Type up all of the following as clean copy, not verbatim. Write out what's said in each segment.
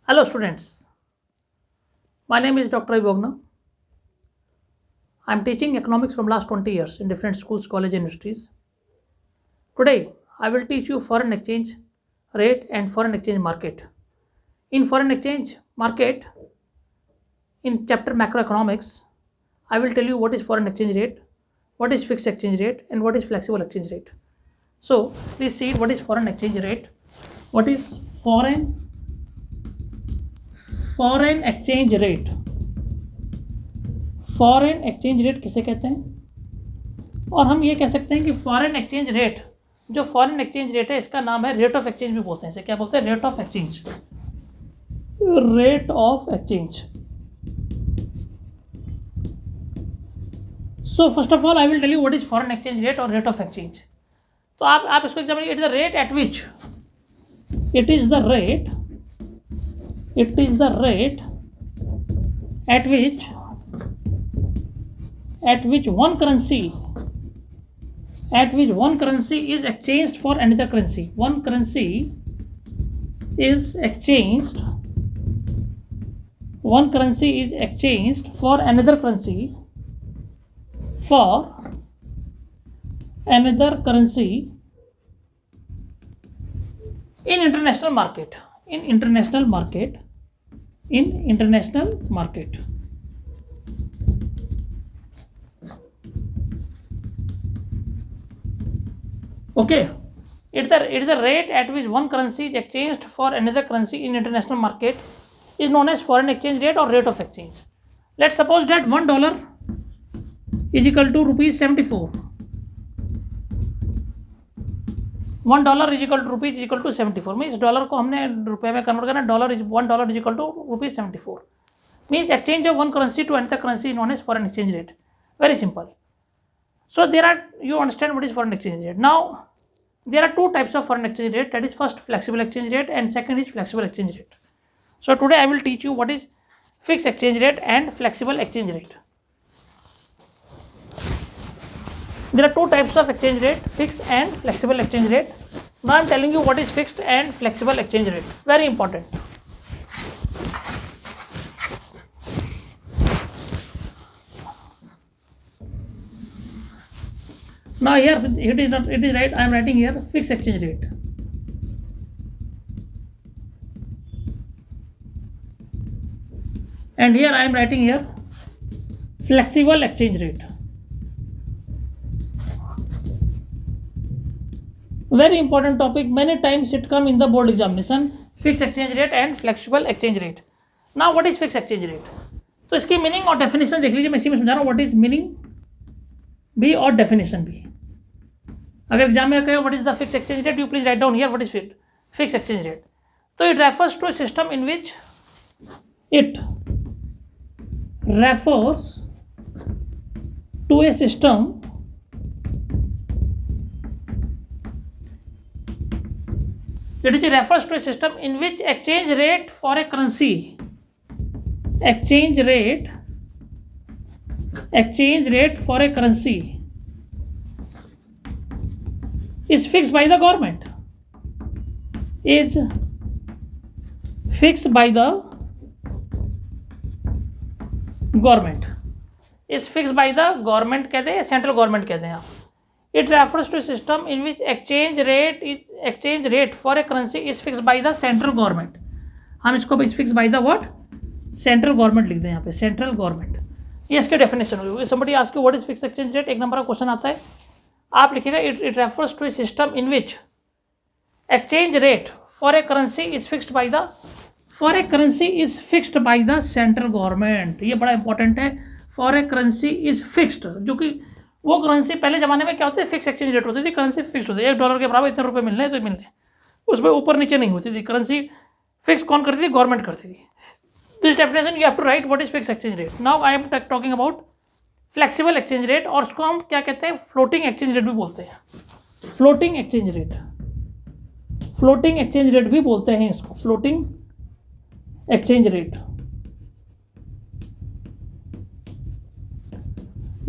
Hello students, my name is Dr. Ravi. I am teaching economics from last 20 years in different schools, colleges, and universities. Today I will teach you foreign exchange rate and foreign exchange market. In foreign exchange market, in chapter macroeconomics, I will tell you what is foreign exchange rate, what is fixed exchange rate, and what is flexible exchange rate. So please see what is foreign exchange rate, what is foreign exchange rate. Foreign exchange rate किसे कहते हैं, और हम ये कह सकते हैं कि फॉरेन एक्सचेंज रेट, जो फॉरेन एक्सचेंज रेट है इसका नाम है रेट ऑफ एक्सचेंज भी बोलते हैं. इसे क्या बोलते हैं? Rate of exchange. Rate of exchange. So first of all I will tell you what is foreign exchange rate और रेट ऑफ एक्सचेंज. तो आप इसको exam, it is the rate at which it is the rate at which one currency is exchanged for another currency. One currency is exchanged for another currency in international market. Okay, it's the rate at which one currency is exchanged for another currency in international market is known as foreign exchange rate or rate of exchange. Let's suppose that $1 is equal to rupees 74. $1 is equal to rupees is equal to 74. Means dollar को हमने रुपए में convert करना. $1 is equal to rupees 74. Means exchange of one currency to another currency known as foreign exchange rate. Very simple. So you understand what is foreign exchange rate. Now there are two types of foreign exchange rate, that is first flexible exchange rate and second is flexible exchange rate. So today I will teach you what is fixed exchange rate and flexible exchange rate. There are two types of exchange rate, fixed and flexible exchange rate. Now I am telling you what is fixed and flexible exchange rate. Very important. Now here it is right. I am writing here fixed exchange rate. And here I am writing here flexible exchange rate. Very important topic. Many times it come in the board examination. Fixed exchange rate and flexible exchange rate. Now what is fixed exchange rate? तो इसकी meaning और definition देख लीजिए. मैं इसी में समझा रहा हूँ. व्हाट इज मीनिंग भी और डेफिनेशन भी. अगर एग्जाम में कहे what is the fix exchange rate, you please write down here what is fix exchange rate. तो it refers to system in which it refers to a system in which exchange rate for a currency is fixed by the government. कहते हैं, central government कहते हैं आप. It refers to a system in which exchange rate for a currency is fixed by the central government. हम इसको is fixed by the what? Central government लिख दें यहाँ पे, central government. ये इसके डेफिनेशन होगी. Somebody ask you what is fixed exchange rate, एक नंबर का क्वेश्चन आता है, आप लिखिएगा it refers to a system in which exchange rate for a currency is fixed by the central government. ये बड़ा इंपॉर्टेंट है. For a currency is fixed, जो कि वो करेंसी पहले ज़माने में क्या होती थी, फिक्स एक्सचेंज रेट होती थी. करेंसी फिक्स होती है, $1 के बराबर इतने रुपए मिलने हैं तो मिलने, उसमें ऊपर नीचे नहीं होती थी. करेंसी फिक्स कौन करती थी? गवर्नमेंट करती थी. This definition you have to write what is fix exchange rate. Now I am talking about flexible exchange rate, और उसको हम क्या कहते हैं? फ्लोटिंग एक्सचेंज रेट भी बोलते हैं. फ्लोटिंग एक्सचेंज रेट भी बोलते हैं इसको, floating exchange rate.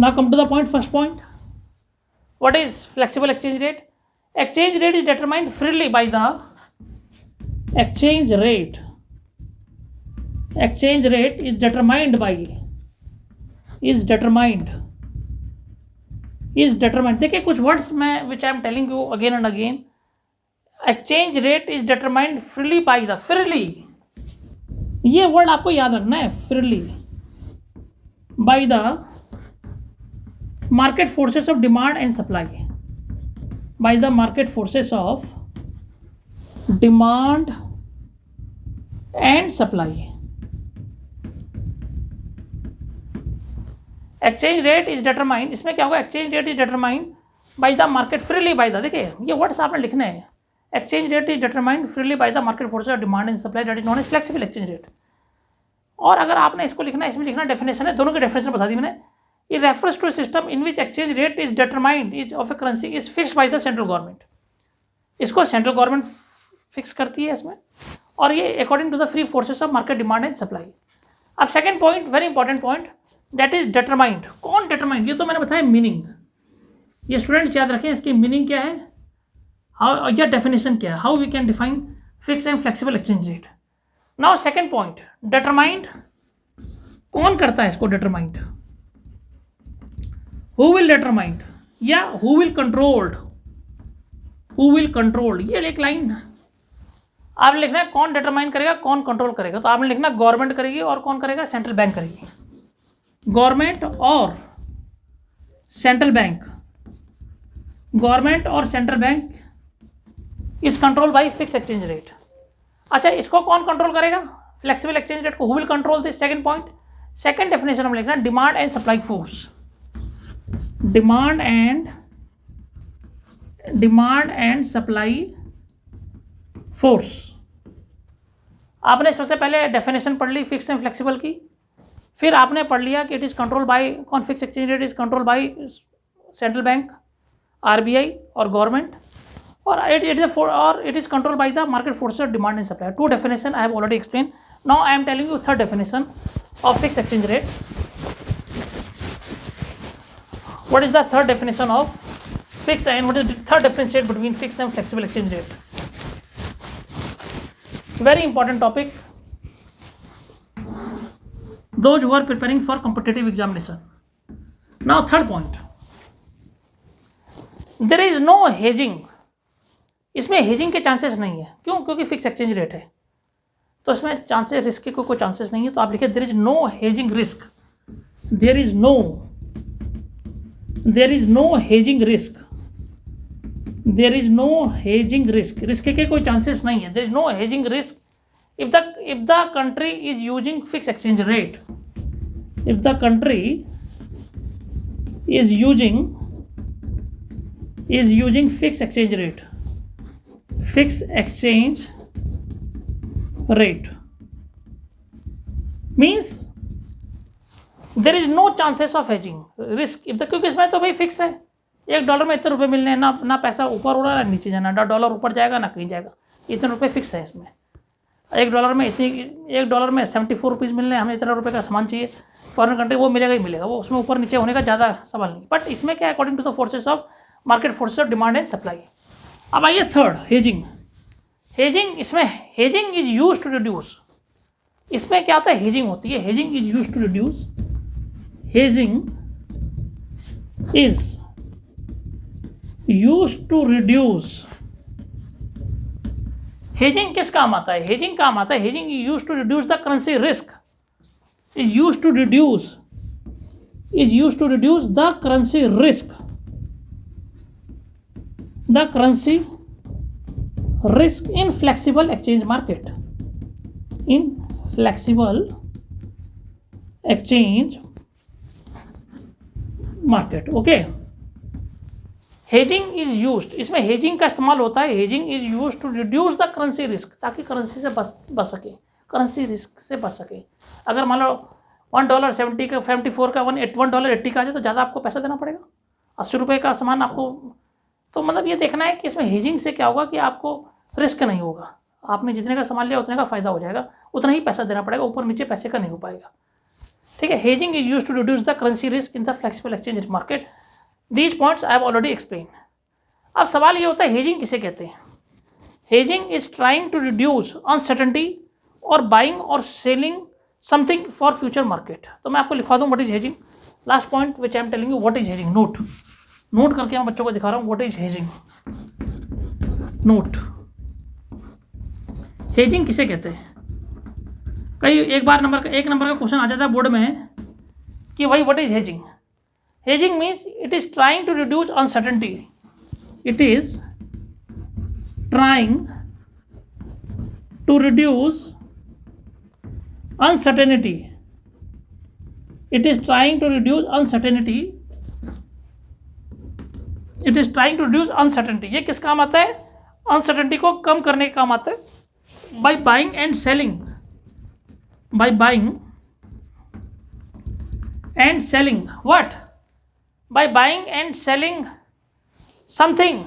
Now come to the point, first point. What is flexible exchange rate? Exchange rate is determined freely by the exchange rate exchange rate is determined by, is determined, देखिए कुछ words में which I am telling you again and again, exchange rate is determined freely by the, freely, ये word आपको याद रखना है, freely by the market forces of demand and supply, by the market forces of demand and supply. Exchange rate is determined, इसमें क्या होगा, exchange rate is determined by the market freely by the, देखिए ये words आपने लिखने हैं, exchange rate is determined freely by the market forces of demand and supply that is known as flexible exchange rate. और अगर आपने इसको लिखना है, इसमें लिखना डेफिनेशन है, दोनों की डेफिनेशन बता दी मैंने। It refers to system in which exchange rate is determined is of a currency is fixed by the central government, इसको सेंट्रल गवर्नमेंट फिक्स करती है इसमें, और ये according to the free forces of market demand and supply. अब second point, very important point, that is determined. कौन determined, ये तो मैंने बताया मीनिंग, ये स्टूडेंट्स याद रखें इसकी मीनिंग क्या है, हाउ, या डेफिनेशन क्या है, how we can define fix and flexible exchange rate. Now second point, determined, कौन करता है इसको डिटरमाइंड, हु विल डिटरमाइंड या who will controlled, who will controlled, ये एक लाइन आपने लिखना है, कौन डिटरमाइन करेगा, कौन कंट्रोल करेगा, तो आपने लिखना गवर्नमेंट करेगी, और कौन करेगा, सेंट्रल बैंक करेगी, गवर्नमेंट और सेंट्रल बैंक, गवर्नमेंट और central bank is control by fix exchange rate. अच्छा, इसको कौन कंट्रोल करेगा, फ्लेक्सिबल एक्सचेंज रेट को, who will control this, second point. Second definition हम लिखना demand and supply force, demand and supply force. आपने सबसे पहले डेफिनेशन पढ़ ली फिक्स एंड फ्लेक्सिबल की, फिर आपने पढ़ लिया कि इट इज कंट्रोल बाय, कौन fix exchange rate is control by central bank, RBI और गवर्नमेंट, और it is control by the market forces of demand and supply. Two definition I have already explain. Now I am telling you third definition of fix exchange rate. What is the third definition of fixed and what is the third differentiate between fixed and flexible exchange rate? Very important topic. Those who are preparing for competitive examination. Now third point. There is no hedging. इसमें hedging के chances नहीं है, क्यों, क्योंकि fix exchange rate है, तो इसमें chances, risk के कोई चांसेस नहीं है, तो आप लिखिए there is no hedging risk. There is no hedging risk. There is no hedging risk. Risk के कोई चांसेस नहीं है. There is no hedging risk if the country is using fixed exchange rate. If the country is using fixed exchange rate. Fixed exchange rate means there is no chances of hedging risk, क्योंकि इसमें तो भाई fix है, $1 में इतने रुपए मिलने हैं, ना पैसा ऊपर उड़ा ना नीचे जाना, ना डॉलर ऊपर जाएगा ना कहीं जाएगा, इतने रुपए फिक्स है इसमें। $1 में 74 रुपीज़ मिलने हैं, हमें इतना रुपये का सामान चाहिए फॉरेन कंट्री, वो मिलेगा ही मिलेगा, वो उसमें ऊपर नीचे होने का ज़्यादा सवाल नहीं। बट इसमें क्या, according to the forces of market forces of demand and supply. अब आइए थर्ड, हेजिंग। इसमें hedging is use to reduce, इसमें क्या होता है, हेजिंग होती है, hedging is use to reduce, hedging is used to reduce। hedging किस काम आता है, hedging काम आता है, hedging is used to reduce the currency risk, is used to reduce the currency risk, in flexible exchange market, in flexible exchange market. Okay, hedging is used, इसमें hedging का इस्तेमाल होता है, hedging is used to reduce the currency risk, ताकि currency से बच सके, currency risk से बच सके। अगर मान लो $1.70 का 74 का $1.80 का आ जाए तो ज़्यादा आपको पैसा देना पड़ेगा, 80 रुपये का सामान आपको, तो मतलब ये देखना है कि इसमें हेजिंग से क्या होगा कि आपको रिस्क नहीं होगा, आपने जितने का सामान लिया उतने का फायदा हो जाएगा, उतना ही पैसा देना पड़ेगा, ऊपर नीचे पैसे का नहीं हो पाएगा। ठीक है, hedging is use to reduce the currency risk in the flexible exchange market. These points I have already explain. अब सवाल ये होता है, हेजिंग किसे कहते हैं? Hedging is trying to reduce uncertainty और बाइंग और selling something for future market. तो मैं आपको लिखवा दूँ what is hedging. Last point which I am telling you what is hedging. Note करके मैं बच्चों को दिखा रहा हूँ what is hedging. Note, hedging किसे कहते हैं? कई एक नंबर का क्वेश्चन आ जाता है बोर्ड में कि भाई what is hedging. Hedging means it is trying to reduce uncertainty. It is trying to reduce uncertainty. It is trying to reduce uncertainty. It is trying to reduce uncertainty. ये किस काम आता है? Uncertainty को कम करने के काम आता है। By buying and selling. By buying and selling what? By buying and selling something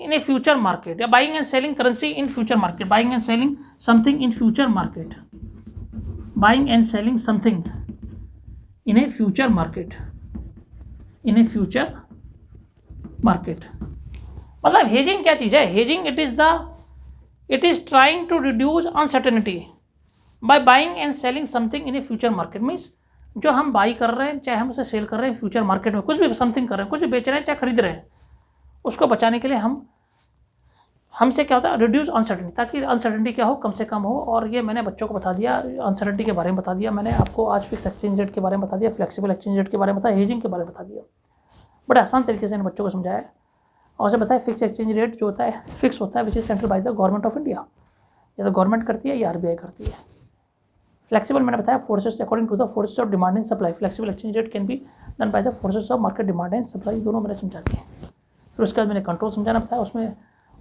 in a future market, या buying and selling currency in future market, buying and selling something in future market, buying and selling something in a future market, in a future market। मतलब hedging क्या चीज़ है? Hedging it is trying to reduce uncertainty by buying and selling something in a future market। Means जो हम by कर रहे हैं, चाहे हम उसे सेल कर रहे हैं फ्यूचर मार्केट में, कुछ भी समथिंग कर रहे हैं, कुछ भी बेच रहे हैं चाहे खरीद रहे हैं, उसको बचाने के लिए हमसे क्या होता है? रिड्यूस अनसर्टेनिटी, ताकि अनसर्टेनिटी क्या हो, कम से कम हो। और ये मैंने बच्चों को बता दिया, अनसर्टेनिटी के बारे में बता दिया मैंने आपको। आज फिक्स एक्सचेंज रेट के बारे में बता दिया, फ्लेक्सिबल एक्सचेंज रेट के बारे में बताया, हेजिंग के बारे में बता दिया। बड़े आसान तरीके से इन बच्चों को समझाया और उसे बताया फिक्स एक्सचेंज रेट जो होता है फिक्स होता है, which is central by the government of India. या तो गवर्नमेंट करती है या आरबीआई करती है। फ्लेक्सिबल मैंने बताया forces according to the forces of demand and supply. Flexible exchange rate can be done by the forces of market demand and supply. दोनों मैंने समझा दिए। फिर उसके बाद मैंने कंट्रोल समझाना बताया उसमें,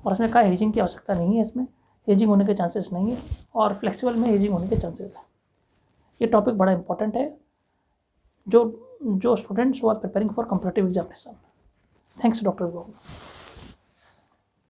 और उसमें कहा हेजिंग की आवश्यकता नहीं है, इसमें हेजिंग होने के चांसेस नहीं है, और फ्लेक्सिबल में हेजिंग होने के चांसेस है। ये टॉपिक बड़ा इंपॉर्टेंट है जो students who are preparing for competitive examination. Thanks doctor.